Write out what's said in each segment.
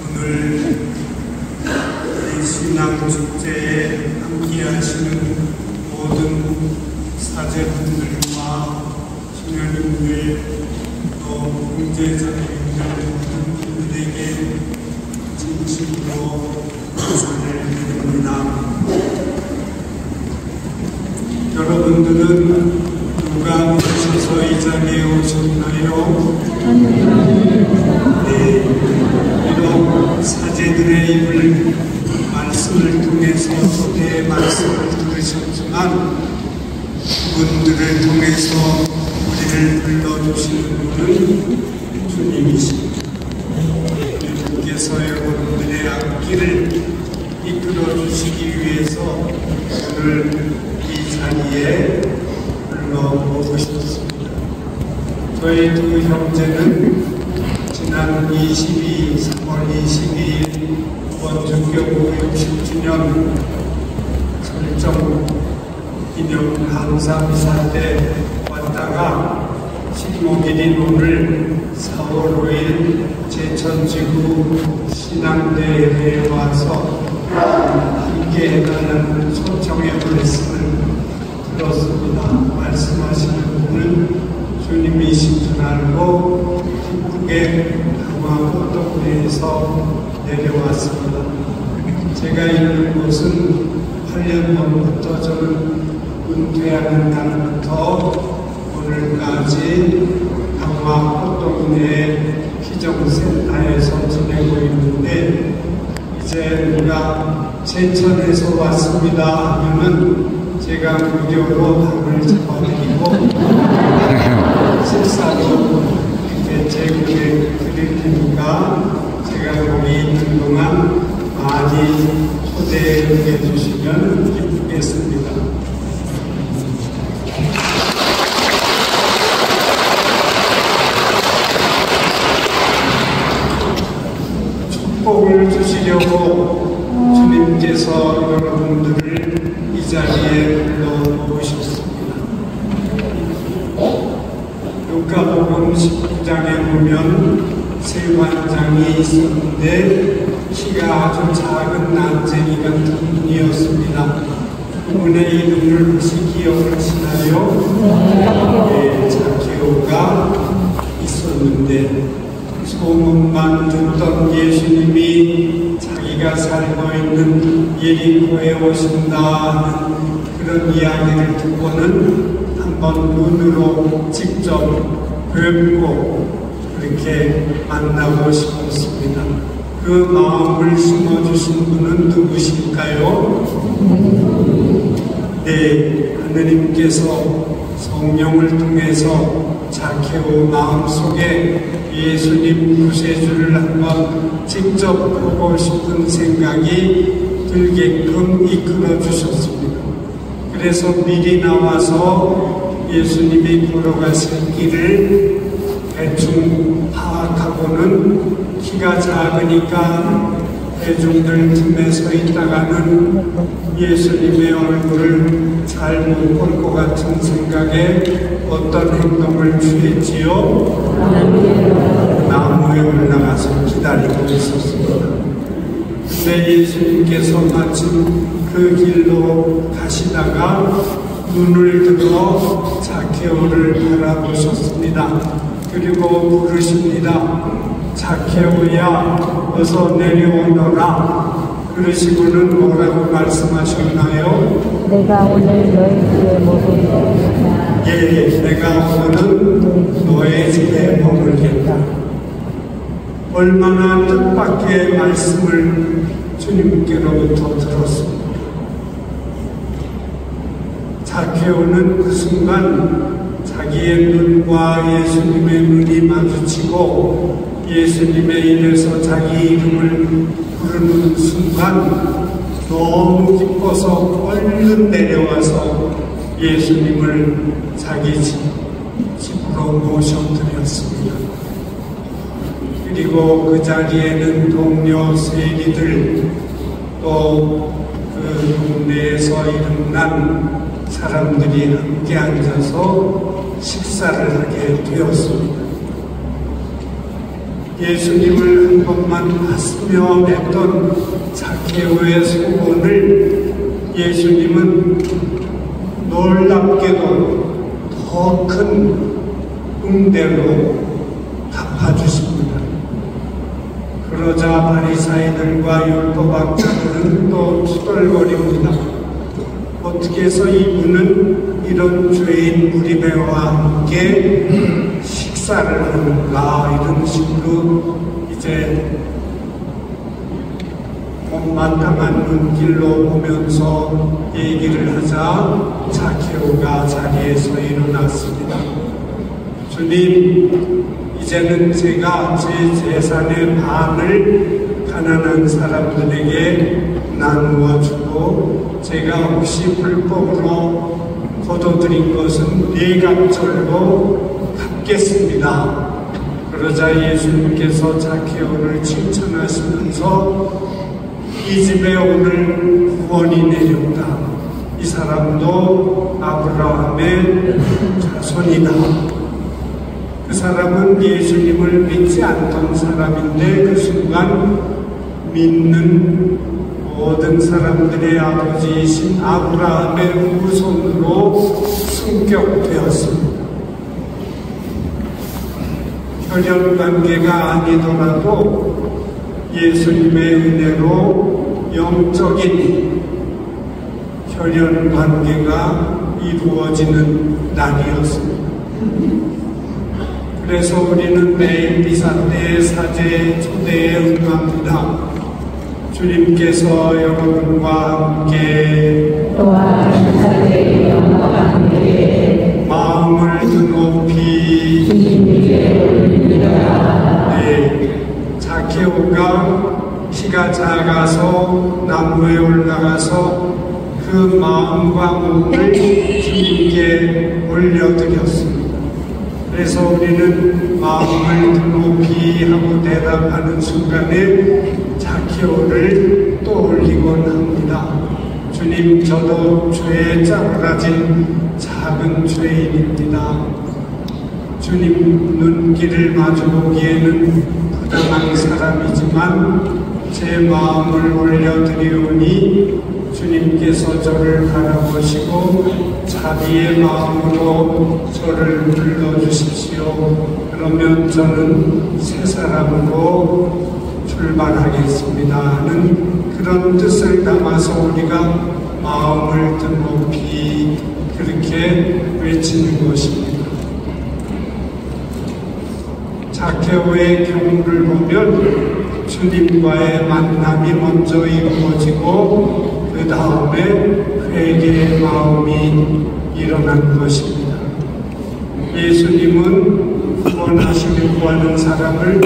오늘 우리 신앙 축제에 함께하시는 모든 사제분들과 신녀님들 또 형제자매님들 모든 분들에게 진심으로 감사를 드립니다. 여러분들은 누가 모셔서 이 자리에 오셨나요? 네, 비록 사제들의 입을 말씀을 통해서 소개의 말씀을 들으셨지만 그분들을 통해서 우리를 불러주시는 분은 주님이십니다. 주님께서 여러분들의 앞길을 이끌어 주시기 위해서 오늘 이 자리에 불러오셨습니다. 저희 두 형제는 지난 3월 22일 원주교구 60주년 설정 기념 감사미사 때 왔다가 15일인 오늘 4월 5일 제천지구 신앙대회에 와서 함께 해달라는 초청의 말씀을 들었습니다. 말씀하시는 분은 주님이신 줄 알고 기쁘게 강화포도군에서 내려왔습니다. 제가 있는 곳은 8년 전부터 저는 은퇴하는 날부터 오늘까지 강화포도군의 기정센터에서 지내고 있는데 이제 누가 제천에서 왔습니다 하면은 제가 무료로 밥을 잡아드리고 식사도 이렇게 제공해 드릴 테니까 제가 여기 있는 동안 많이 초대해 주시면 기쁘겠습니다. 축복을 주시려고 주님께서 여러분들을 이 자리에 불러오셨습니다. 루카복음 19장에 보면 세관장이 있었는데 키가 아주 작은 난쟁이 같은 분이었습니다. 그분의 이름을 혹시 기억하시나요? 네, 자케오가 있었는데 소문만 듣던 예수님이 자기가 살고 있는 예리코에 오신다는 그런 이야기를 듣고는 한번 눈으로 직접 뵙고 그렇게 만나고 싶었습니다. 그 마음을 심어주신 분은 누구실까요? 네, 하느님께서 성령을 통해서 자케오 마음속에 예수님 구세주를 한번 직접 보고 싶은 생각이 들게끔 이끌어 주셨습니다. 그래서 미리 나와서 예수님이 걸어가신 길을 대충 파악하고는 키가 작으니까 대중들 틈에 서 있다가는 예수님의 얼굴을 잘 못 볼 것 같은 생각에 어떤 행동을 취했지요? 나무에 올라가서 기다리고 있었습니다. 근데 예수님께서 마침 그 길로 가시다가 눈을 들어 자케오를 바라보셨습니다. 그리고 부르십니다. 자케오야, 어서 내려오너라. 그러시고는 뭐라고 말씀하셨나요? 내가 오늘 너희 집에 머물겠다. 예, 내가 오늘은 너의 집에 머물겠다. 얼마나 뜻밖의 말씀을 주님께로부터 들었습니다. 자케오는 그 순간 자기의 눈과 예수님의 눈이 마주치고 예수님의 입에서 자기 이름을 부르는 순간 너무 기뻐서 얼른 내려와서 예수님을 자기 집으로 모셔드렸습니다. 그리고 그 자리에는 동료 세리들 또 그 동네에서 이름난 사람들이 함께 앉아서 식사를 하게 되었습니다. 예수님을 한 번만 봤으며 했던 자케오의 소원을 예수님은 놀랍게도 더 큰 응대로 갚아주십니다. 그러자 바리사이들과 율법학자들은 또 투덜거립니다. 어떻게 해서 이분은 이런 죄인 무리배와 함께 식사를 하는가, 이런 식으로 이제 못마땅한 눈길로 보면서 얘기를 하자 자케오가 자리에서 일어났습니다. 주님, 이제는 제가 제 재산의 반을 가난한 사람들에게 나누어 주고, 제가 혹시 불법으로 거둬들인 것은 4갑절로 갚겠습니다. 그러자 예수님께서 자케오를 칭찬하시면서 이 집에 오늘 구원이 내렸다. 이 사람도 아브라함의 자손이다. 그 사람은 예수님을 믿지 않던 사람인데 그 순간 믿는 모든 사람들의 아버지이신 아브라함의 후손으로 승격되었습니다. 혈연관계가 아니더라도 예수님의 은혜로 영적인 혈연관계가 이루어지는 날이었습니다. 그래서 우리는 매일 미사 때의 사제의 초대에 응합니다. 주님께서 여러분과 함께 또한 사제의 영광과 함께 마음을 드높이 주님께 올리리라. 네, 자케오가 키가 작아서 나무에 올라가서 그 마음과 몸을 주님께 올려드렸습니다. 그래서 우리는 마음을 드높이 하고 대답하는 순간에 자케오를 떠올리곤 합니다. 주님, 저도 죄에 짜그라진 작은 죄인입니다. 주님 눈길을 마주보기에는 부당한 사람이지만 제 마음을 올려드리오니 주님께서 저를 바라보시고 자비의 마음으로 저를 불러주십시오. 그러면 저는 새 사람으로 출발하겠습니다 하는 그런 뜻을 담아서 우리가 마음을 드높이 그렇게 외치는 것입니다. 자케오의 경우를 보면 주님과의 만남이 먼저 이루어지고 그 다음에 회개의 마음이 일어난 것입니다. 예수님은 구원하시려 구하는 사람을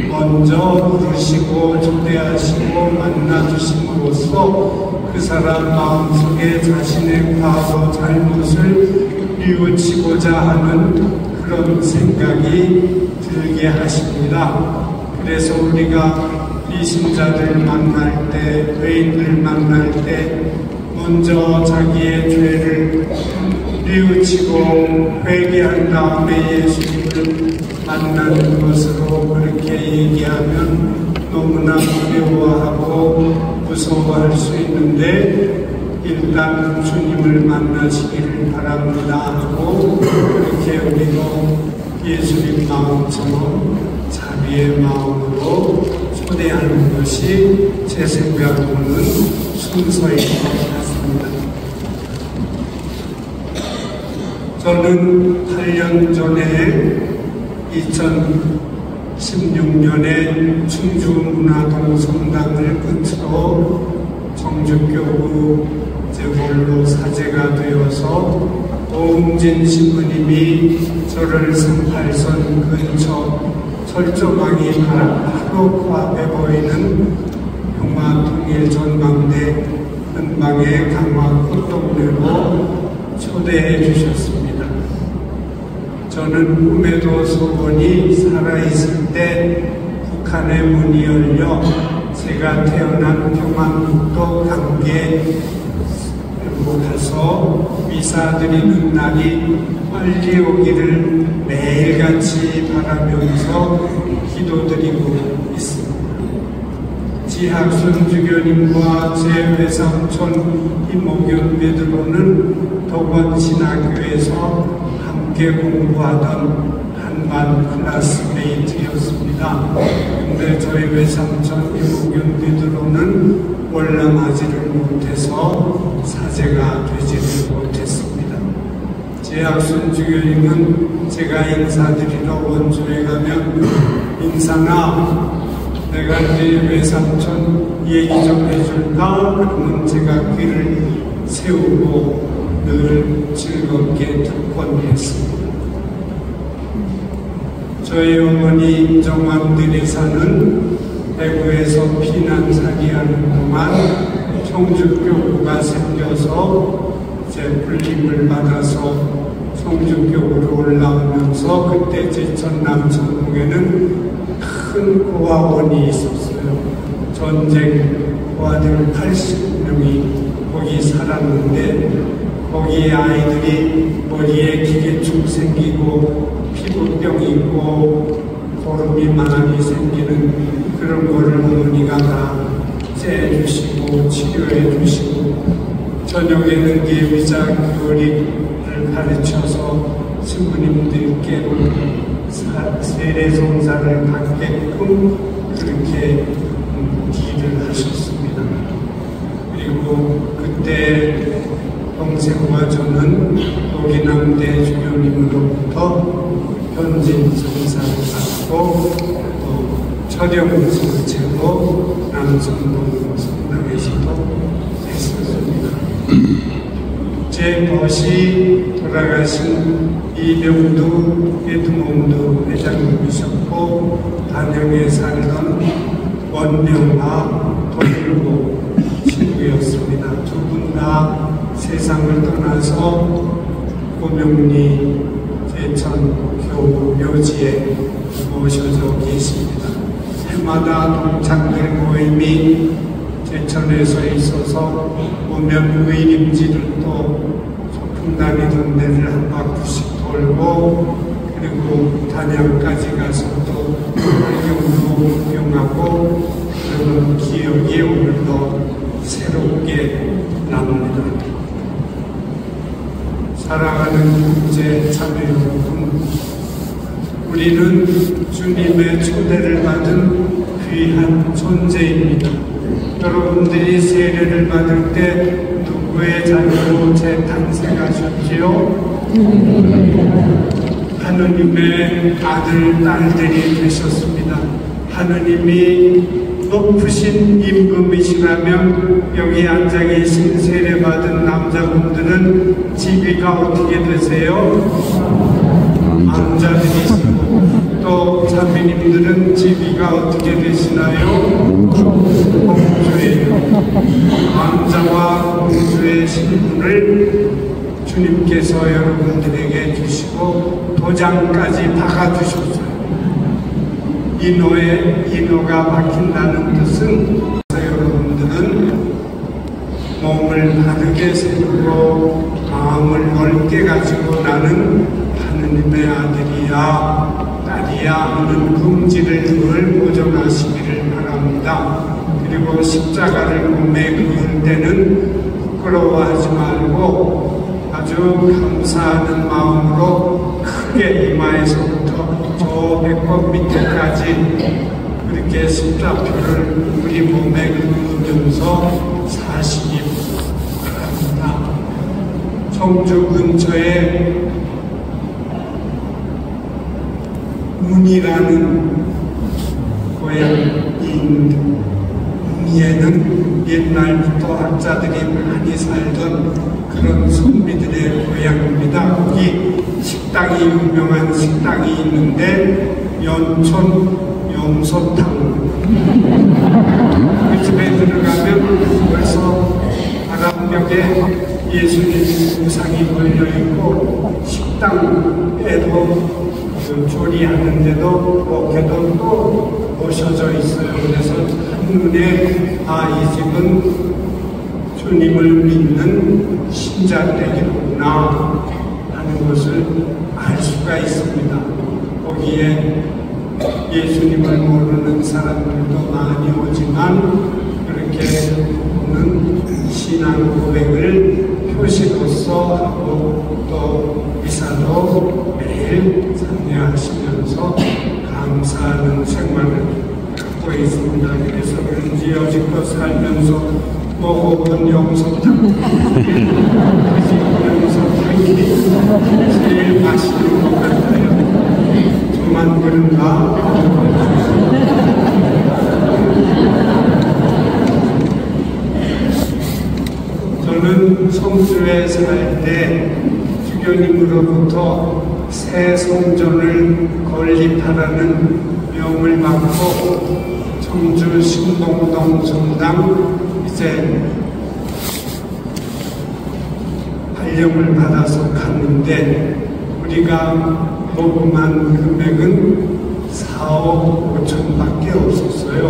먼저 부르시고 초대하시고 만나주심으로써 그 사람 마음속에 자신의 과거 잘못을 뉘우치고자 하는 그런 생각이 들게 하십니다. 그래서 우리가 이신자들 만날 때, 죄인들 만날 때 먼저 자기의 죄를 뉘우치고 회개한 다음에 예수님을 만나는 것으로 그렇게 얘기하면 너무나 두려워하고 무서워할 수 있는데 일단 주님을 만나시기를 바랍니다 하고 그렇게 우리도 예수님 마음처럼 자비의 마음으로 초대하는 것이 제 생각으로는 순서인 것 같습니다. 저는 8년 전에 2016년에 충주문화동 성당을 끝으로 정주교구 재벌로 사제가 되어서 오웅진 신부님이 저를 38선 근처 철조망이 바로 코앞에 보이는 평화통일 전망대 근방의 강화 꽃동네로 초대해 주셨습니다. 저는 꿈에도 소원이 살아있을 때 북한의 문이 열려 제가 태어난 평안북도 강계로 가서 미사 드리는 날이 빨리 오기를 매일같이 바라면서 기도드리고 있습니다. 지학 손주교님과 제 외삼촌 이모견 베드로는 도건신학교에서 함께 공부하던 한반 클래스메이트였습니다. 근데 저희 외삼촌 이모견 베드로는 월남하지를 못해서 사제가 되지를 못했습니다. 제학 손주교님은 제가 인사드리러 원주에 가면 인사나 내가 네 외삼촌 얘기 좀 해줄까? 그러면 제가 귀를 세우고 늘 즐겁게 듣곤 했습니다. 저희 어머니 임정환 들이사는 대구에서 피난살이하는 동안 성주교구가 생겨서 이제 불림을 받아서 성주교구로 올라오면서 그때 제천 남천동에는 큰 고아원이 있었어요. 전쟁 고아들 80명이 거기 살았는데 거기 아이들이 머리에 기계축 생기고 피부병 있고 고름이 많이 생기는 그런 거를 어머니가 다 째주시고 치료해 주시고 저녁에는 예비자 교리를 가르쳐서 스님들께 세례송사를 받게끔 그렇게 일을 하셨습니다. 그리고 그때 동생과 저는 노기남대 주교님으로부터 현진송사를 받고 또 철영성체로 남성동 성당에서도 했었습니다. 제 벗이 돌아가신 이병두 에드몽드 회장님이셨고 단양에 살던 원명화 도일보 친구였습니다. 두 분 다 세상을 떠나서 고명리 제천 교구 묘지에 모셔져 계십니다. 해마다 동창들 모임이 제천에서 있어서 오면 의림지를 또 소풍 다니던 데를 한 바퀴씩 돌고 그리고 단양까지 가서 또 활경도 구경하고 그런 기억이 오늘도 새롭게 남습니다. 사랑하는 형제 자매 여러분, 우리는 주님의 초대를 받은 귀한 존재입니다. 여러분들이 세례를 받을 때 누구의 자녀로 재탄생하셨지요? 하느님의 아들, 딸들이 되셨습니다. 하느님이 높으신 임금이시라면 여기 앉아 계신 세례받은 남자분들은 지위가 어떻게 되세요? 왕자들이시고 또 자매님들은 지위가 어떻게 되시나요? 공주예요. 왕자와 공주의 신분을 주님께서 여러분들에게 주시고 도장까지 박아주셨어요. 인호가 박힌다는 뜻은 여러분들은 몸을 바르게 세우고 마음을 넓게 가지고 나는 하느님의 아들이야 딸이야 하는 긍지를 늘 보존하시기를 바랍니다. 그리고 십자가를 몸에 그을 때는 부끄러워하지 말고 아주 감사하는 마음으로 크게 이마에서부터 저 배꼽 밑에까지 그렇게 십자표를 우리 몸에 그으면서 사시기 바랍니다. 청주 근처에 문이라는 고향이 있는데 문이에는 옛날부터 학자들이 많이 살던 그런 선비들의 고향입니다. 거기 식당이 유명한 식당이 있는데 연촌 염소탕 그 집에 들어가면 벌써 바람벽에 예수님 우상이 걸려있고 식당에도 조리하는데도 어깨도 또 모셔져 있어요. 그래서 한눈에 이 집은 주님을 믿는 신자댁이구나 하는 것을 알 수가 있습니다. 거기에 예수님을 모르는 사람들도 많이 오지만 그렇게 오는 신앙 고백을 표시로서 하고 또 미사도 매일 참여하시면서 감사하는 생활을 갖고 있습니다. 그래서 그런지 여지껏 살면서 먹어본 영성탕 영성탕이 제일 맛있는 것 같아요. 저만 그런가? 저는 성주에 살 때 주교님으로부터 새 성전을 건립하라는 명을 받고 청주 신봉동 성당 이제 발령을 받아서 갔는데 우리가 모금한 금액은 4억 5천밖에 없었어요.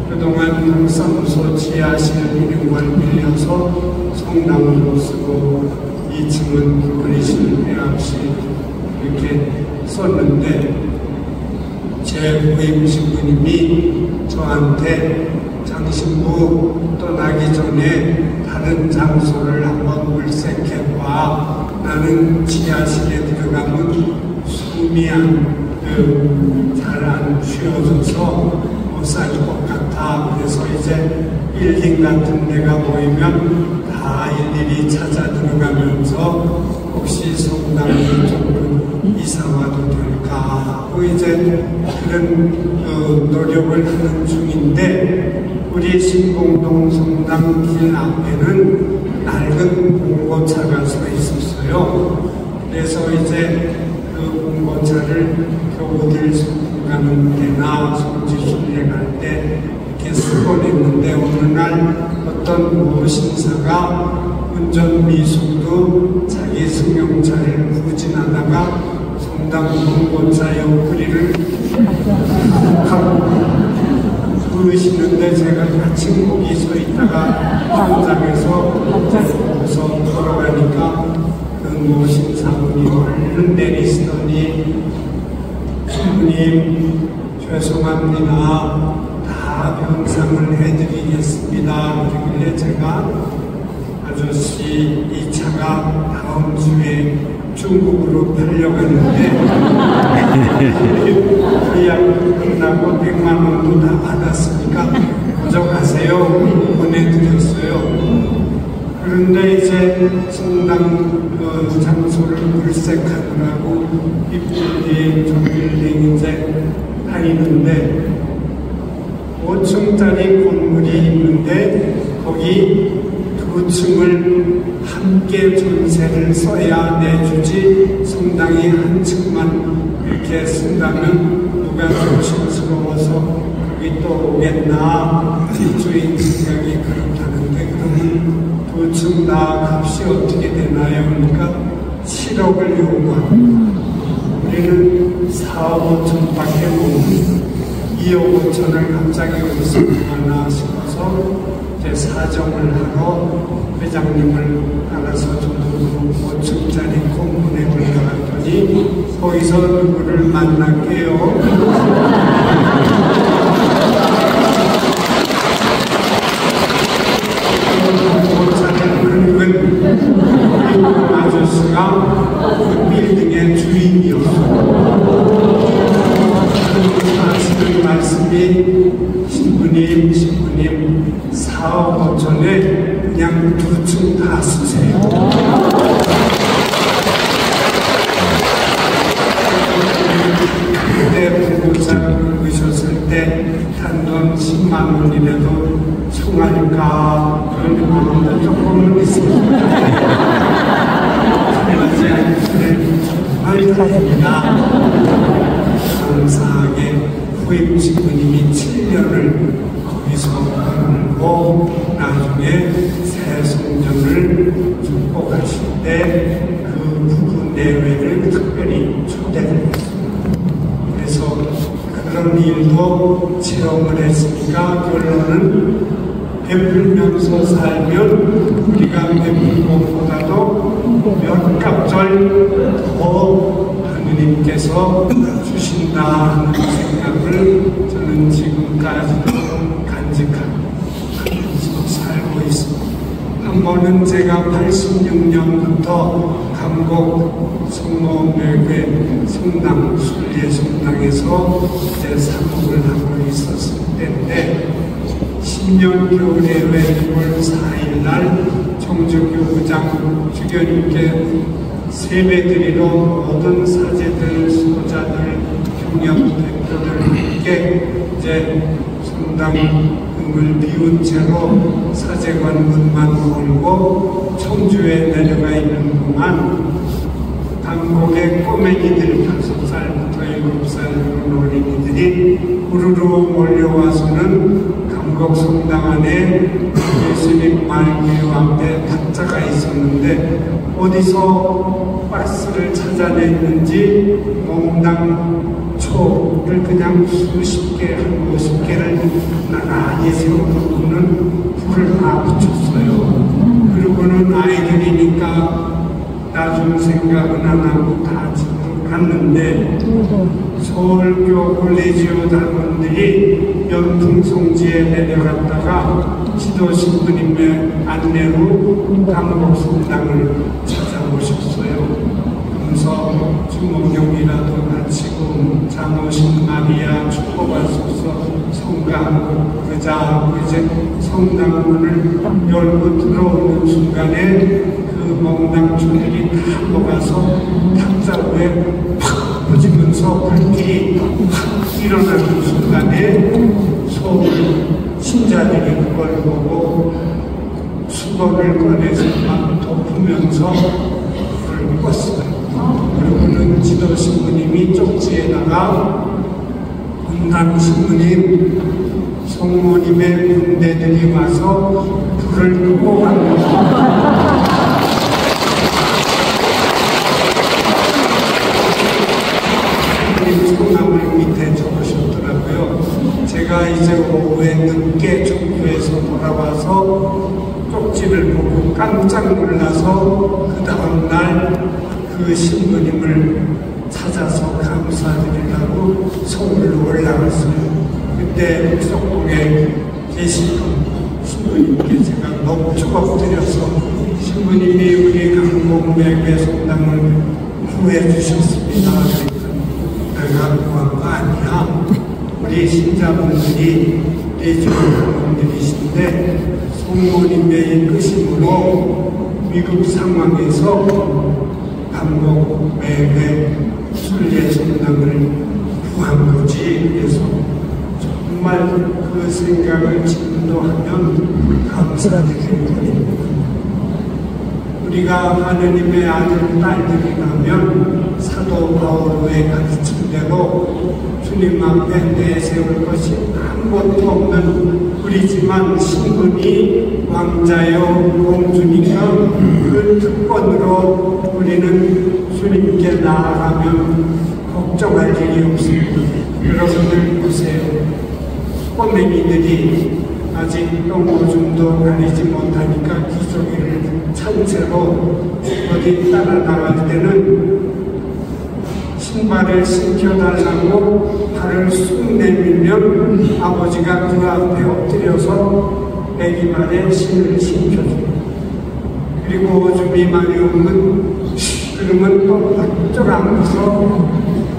그동안 평사무소 지하실 있는 걸 빌려서 성당으로 쓰고 2층은 어르신 회합실 이렇게 썼는데 제 부임 신부님이 저한테 장신부 떠나기 전에 다른 장소를 한번 물색해봐. 나는 지하실에 들어가면 숨이 잘 안 쉬어져서 못 살 것 같아. 그래서 이제 빌딩 같은 데가 보이면 다 일일이 찾아 들어가면서 혹시 성당 이쪽으로 이사 와도 될까 하고 이제 그런 노력을 하는 중인데 우리 신봉동 성당 길 앞에는 낡은 봉고차가 서 있었어요. 그래서 이제 그 봉고차를 교우들 소풍 가는 데나 성지순례 갈 때 이렇게 쓰곤 했는데 어느 날 어떤 모신사가 운전미숙도 자기 승용차를 후진하다가 성당 봉고차 옆구리를 부르시는데 제가 같이 거기 서 있다가 현장에서 보고서 걸어가니까 그 모신 사모님 얼른 내리시더니 주님 죄송합니다. 다 변상을 해드리겠습니다. 그러길래 제가 아저씨 이 차가 다음 주에 중국으로 팔려가는데 계약 끝나고 100만 원도 다 받았으니까 가져가세요. 보내드렸어요. 그런데 이제 성당 장소를 물색하느라고 이 빌딩 저 빌딩 이제 다니는데 5층짜리 건물이 있는데 거기 2층을 함께 전세를 써야 내주지 성당이 한 층만 이렇게 쓴다면 누가 조심스러워서 여기 또 오겠나 집주인 생각이 그렇다는데 그러면 2층 다 값이 어떻게 되나요? 그러니까 7억을 요구합니다. 우리는 4억 5천밖에 못 2억 5천을 갑자기 어디서 구하나 싶어서 이제 사정을 하러 회장님을 따라서 저도 5층짜리 공문에 올라갔더니 거기서 누구를 만날게요. 아저씨가 그 빌딩의 주인이었어요. 하시는 말씀이 신부님 4억 5천에 그냥 2층 다 쓰세요. 그때 부부장 오셨을 때 단돈 10만 원이라도 청할까 그런 마음도 조금은 있습니다. 정말 다행이다. 감사하게 후임 신부님이 7년을 거기서 살고 나중에 새 성전을 축복하실 때 그 부부 내외를 특별히 초대를 했습니다. 그래서 그런 일도 체험을 했으니까 결론은 베풀면서 살면 우리가 베푼 것보다도 몇 값절 더 하느님께서 주신다 하는 생각을 저는 지금까지도 간직하면서 살고 있습니다. 한 번은 제가 86년부터 감곡 성모매회 성당, 순례 성당에서 이제 사목을 하고 있었을 때인데 10년 겨울예배 6월 4일 날 청주교구장 주교님께 세배드리러 모든 사제들, 수도자들, 경영 대표들께 이제 성당을 비운 채로 사제관 문만 걸고 청주에 내려가 있는 동안 감곡의 꼬맹이들 5살부터 7살 그런 어린이들이 우르르 몰려와서는 감곡 성당 안에 예수님 말미유 앞에 탁자가 있었는데 어디서 박스를 찾아냈는지 몽당 초를 그냥 수십 개, 한 50개를 나란히 세워놓고는 불을 다 붙였어요. 그리고는 아이들이니까 나중 생각은 안 하고 다 집으로 갔는데 서울교 콜레지오 단원들이 연풍성지에 내려갔다가 지도신부님의 안내로 감곡 성당을 찾아오셨어요. 그래서 주목용이라도 마치고 장오신 마리아 축복하소서 성가하고 그자 이제 성당문을 열고 들어오는 순간에 그 몽당초들이 다 녹아서 탁자 위에 팍 퍼지면서 불길이 확 일어나는 순간에 서울 신자들이 그걸 보고 수건을 꺼내서 막 덮으면서 불을 껐어요. 그리고는 지도신부님이 쪽지에다가 문당 신부님, 성모님의 군대들이 와서 불을 끄고 갑니다. 성함을 밑에 적으셨더라고요. 제가 이제 오후에 늦게 종교에서 돌아와서 쪽지를 보고 깜짝 놀라서 그 다음날 그 신부님을 찾아서 감사드리려고 서울로 올라갔어요. 그때 묵석봉에 계신 신부님께 제가 넋주걱 엎드려서 신부님이 우리 감곡매회 성당을 구해 주셨습니다. 내가 구한 거 아니야. 우리 신자분들이 예주분들이신데 성모님의 이끄심으로 미국 상황에서 감곡매회 순례 성당을 구한 거지. 그래서 정말 그 생각을 지금도 하면 감사드립니다. 우리가 하느님의 아들, 딸들이라면 사도 바오로의 가르침대로 주님 앞에 내세울 것이 아무것도 없는 우리지만 신분이 왕자요 공주니까 그 특권으로 우리는 주님께 나아가면 걱정할 일이 없습니다. 여러분들 보세요. 꼬맹이들이 아직 똥오줌도 가리지 못하니까 기저귀를 찬 채로 어디 따라 나갈 때는 신발을 신겨달라고 발을 쑥 내밀면 아버지가 그 앞에 엎드려서 애기 발에 신을 신겨줍니다. 그리고 오줌이 많이 오면 그러면 또 바짝 안고서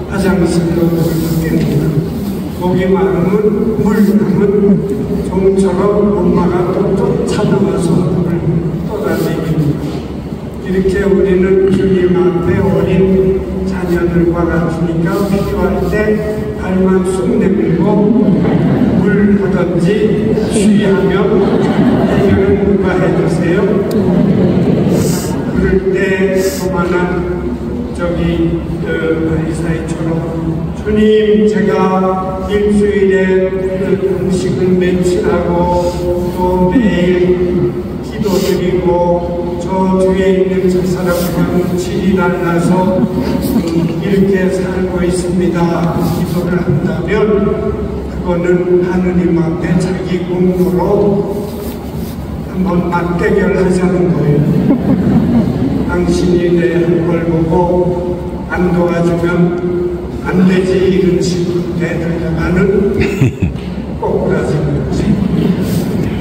화장실로 물을 뗍니다. 목이 마르면 물 하면 종처럼 엄마가 또 쫓아나와서 물을 떠다니깁니다. 이렇게 우리는 주님 앞에 어린 자녀들과 같으니까 필요할 때 발만 쑥 내밀고 물 하든지 쉬하면 해결은 누가 해주세요? 그럴 때 그만한 저기 이사이처럼 주님 제가 일주일에 음식을 며칠하고 또 매일 기도드리고 저 주위에 있는 저 사람과 질이 달라서 이렇게 살고 있습니다. 기도를 한다면 그거는 하느님 앞에 자기 공로로 한번 맞대결하자는 거예요. 당신이 내 한 걸 보고 안 도와주면 안 되지, 이런 식으로 대들다가는 꼬꾸라지는 거지.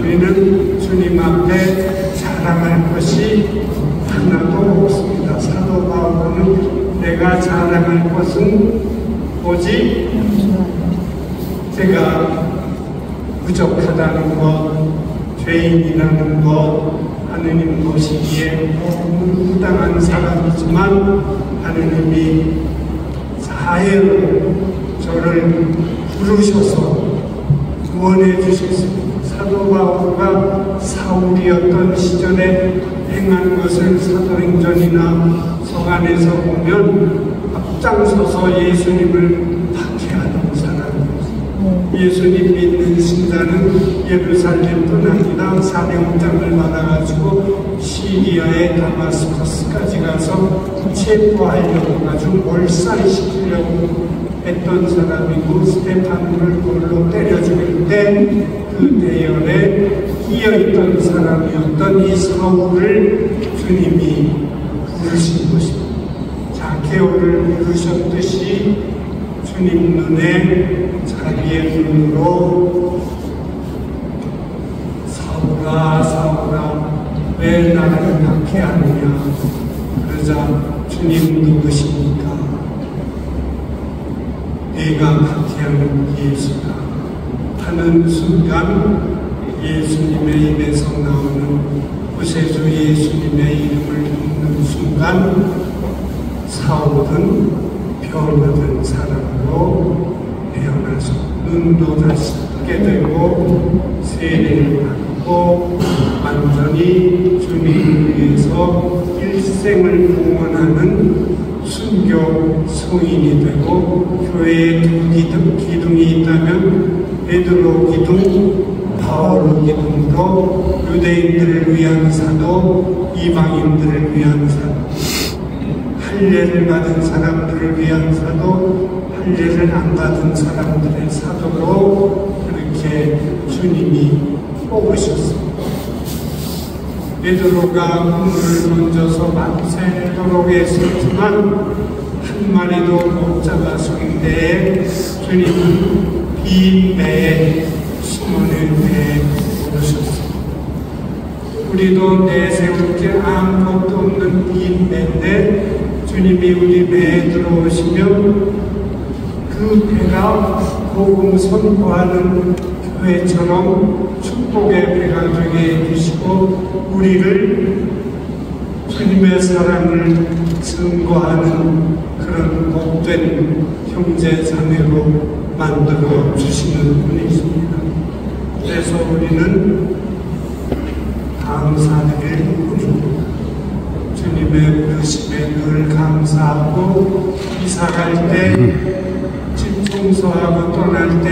우리는 주님 앞에 자랑할 것이 하나도 없습니다. 사도 바울은 내가 자랑할 것은 오직 제가 부족하다는 것, 죄인이라는 것, 하느님 보시기에 무당한 사람이지만 하느님이 사해로 저를 부르셔서 구원해 주셨습니다. 사도 바울과 사울이었던 시절에 행한 것을 사도행전이나 서간에서 보면 앞장서서 예수님을 박해하는 사람이었습니다. 예수님 믿는 신자는 예루살렘 떠납니다. 사명장을 받아가지고 시리아의 다마스커스까지 가서 체포하려고 아주 몰살시키려고 했던 사람이고, 스테파노를 돌로 때려 죽일 때 그 대열에 끼어있던 사람이었던 이 사울을 주님이 부르신 것입니다. 자케오를 부르셨듯이 주님 눈에 자기의 눈으로 사울아 사울아 왜 나를 박해하느냐, 그러자 주님 누구십니까? 내가 박해하는 예수다 하는 순간 예수님의 입에서 나오는 구세주 예수님의 이름을 듣는 순간 사울은 변화된 사람으로 태어나서 눈도 다시 뜨게 되고 세례를 받고 완전히 주님을 위해서 일생을 봉헌하는 순교 성인이 되고, 교회에 두 기둥이 있다면 베드로 기둥, 바울 기둥으로 유대인들을 위한 사도, 이방인들을 위한 사도, 할례를 받은 사람들을 위한 사도, 할례를 안 받은 사람들의 사도로 그렇게 주님이 뽑으셨습니다. 베드로가 그물을 던져서 밤새도록 했었지만 한 마리도 못 잡아서 때에 주님은 빈 배에, 수문의 배에 오르셨습니다. 우리도 내세울 게 아무것도 없는 빈 배인데 주님이 우리 배에 들어오시면 그 배가 복음 선포하는 교회처럼 축복의 배가 되게 해주시고, 우리를 주님의 사랑을 증거하는 그런 복된 형제 자매로 만들어 주시는 분이십니다. 그래서 우리는 감사드릴 뿐입니다. 주님의 부르심에 늘 감사하고, 이사갈 때, 집 청소하고 떠날 때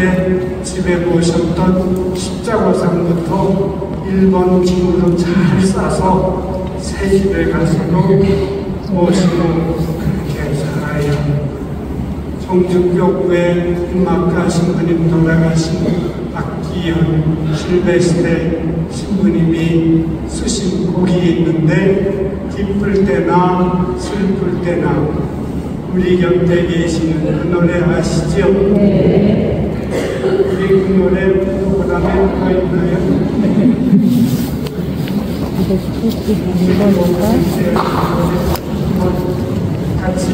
집에 모셨던 십자고상부터 1번 짐으로 잘 싸서 새 집에 가서도 모시고 그렇게 살아야 합니다. 성주교구에 음악가 신부님 돌아가신 박기현 실베스테 신부님이 쓰신 곡이 있는데, 기쁠 때나 슬플 때나 우리 곁에 계시는 그 노래 아시죠? 우리 그 노래 누구보다는 누가 있나요? 같이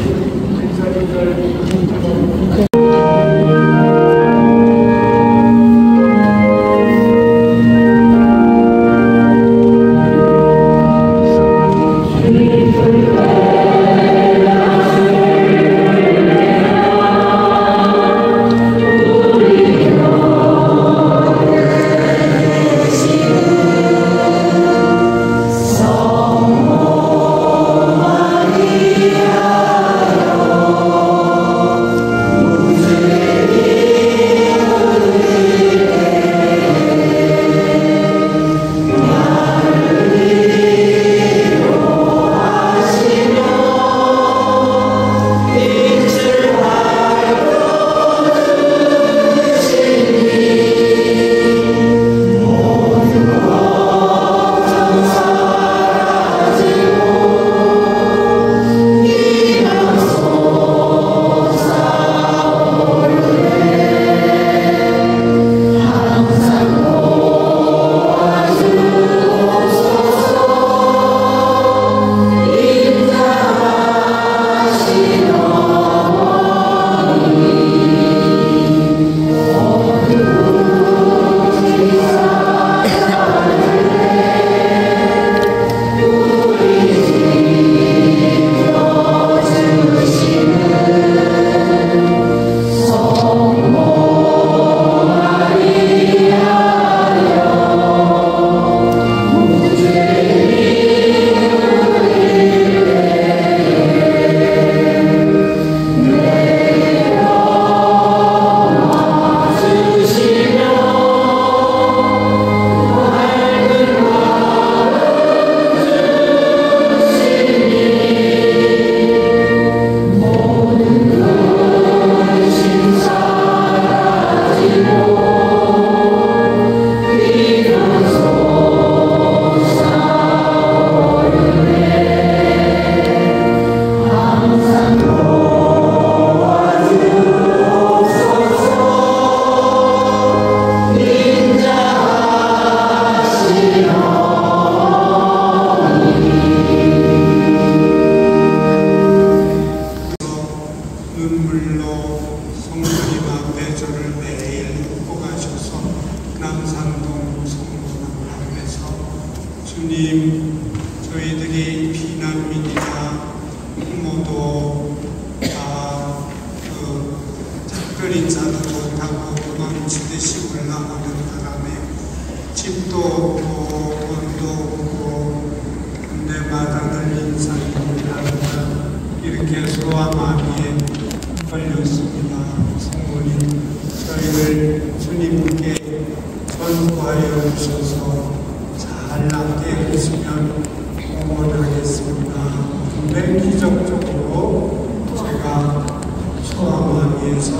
주님, 저희들이 피난민이나 부모도 작별인 자도 못하고 도망치듯이 올라가는 바람에 집도 없고 돈도 없고 군대마다는 인상입니다. 이렇게 소아마비에 걸렸습니다. 성모님, 저희를 주님께 전구하여 주셔서 잘 낫게 해주시면 응원하겠습니다. 근데 기적적으로 제가 소아마비에서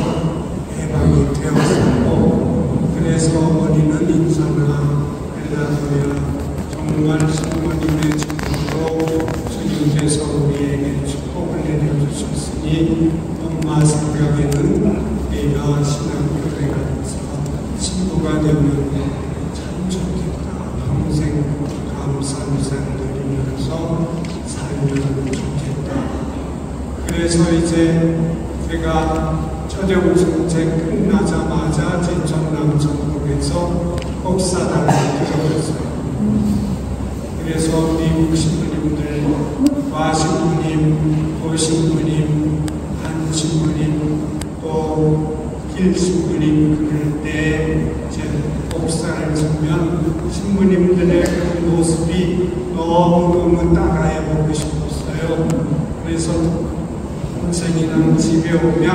해방이 되었고, 그래서 어머니는 인사나 벨라도야 정말 성모님의 축복으로 주님께서 우리에게 축복을 내려주셨으니 엄마 생각에는 우리가 신학교에 가서 친구가 되면 참 좋겠다. 평생 감사 유산 드리면서 살면 좋겠다. 그래서 이제 제가 초대우승제 끝나자마자 제천남 전국에서 복사단을 들어갔어요. 그래서 미국 신부님들, 와 신부님, 도 신부님, 한 신부님, 또 길 신부님 그럴 때 이제 복사를 주면 신부님들의 그 모습이 너무너무 따라해보고 싶었어요. 그래서 동생이랑 집에 오면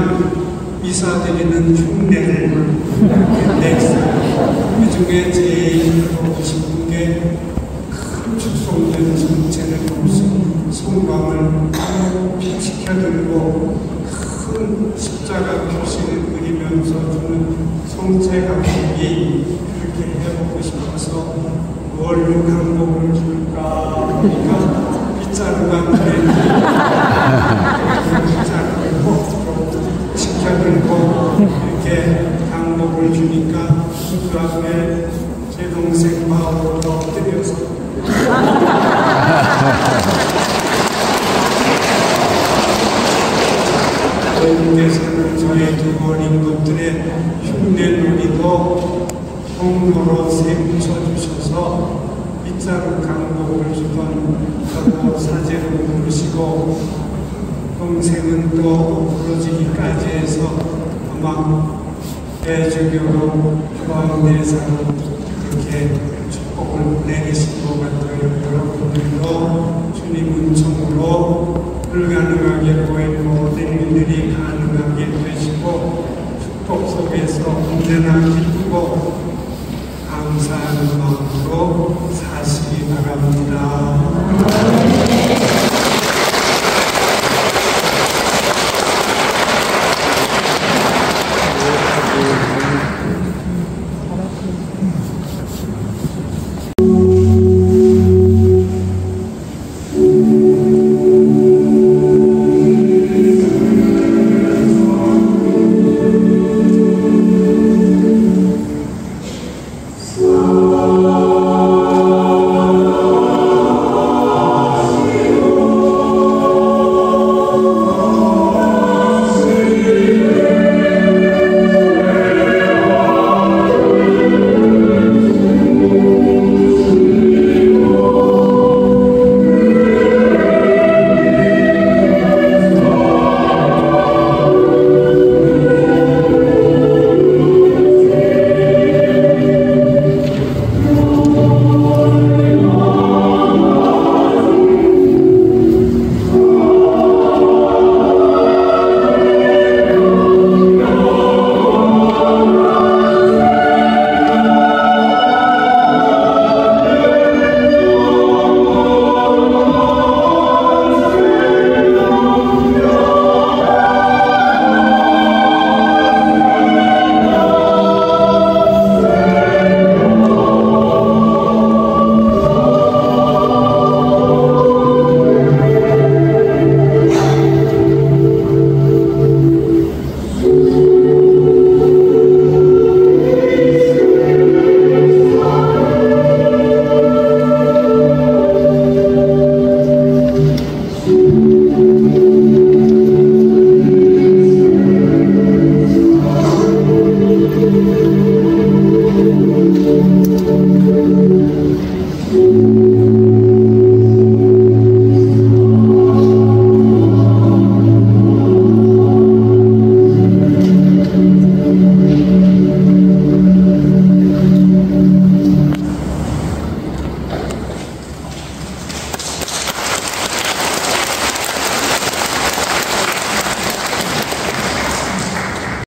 미사드리는 흉내를 냈어요. 그 중에 제일 하고 싶은 게 큰 축성된 전체를 무슨 송광을 시켜들고 큰 십자가 표시를 그리면서 주는 송채각기 그렇게 해보고 싶어서 뭘로 강목을 줄까 하니까 빗자루가 눈에 빗자루를 시켜들고 이렇게 강목을 주니까 그 앞에 제 동생 마음으로 엎드려서 주님께서는 저의 두 어린 것들의 흉내놀이도 통로로 세우쳐주셔서 빗자루 강목을 주던 저도 사제로 부르시고 동생은 또 부러지기까지 해서 아마 대주교로 교황대사로 그렇게 축복을 내리신 것 같아요. 여러분들도 주님 은총으로 불가능하게 보이는 모든 일들이 가능하게 되시고 축복 속에서 언제나 기쁘고 감사하는 마음으로 사시기 바랍니다.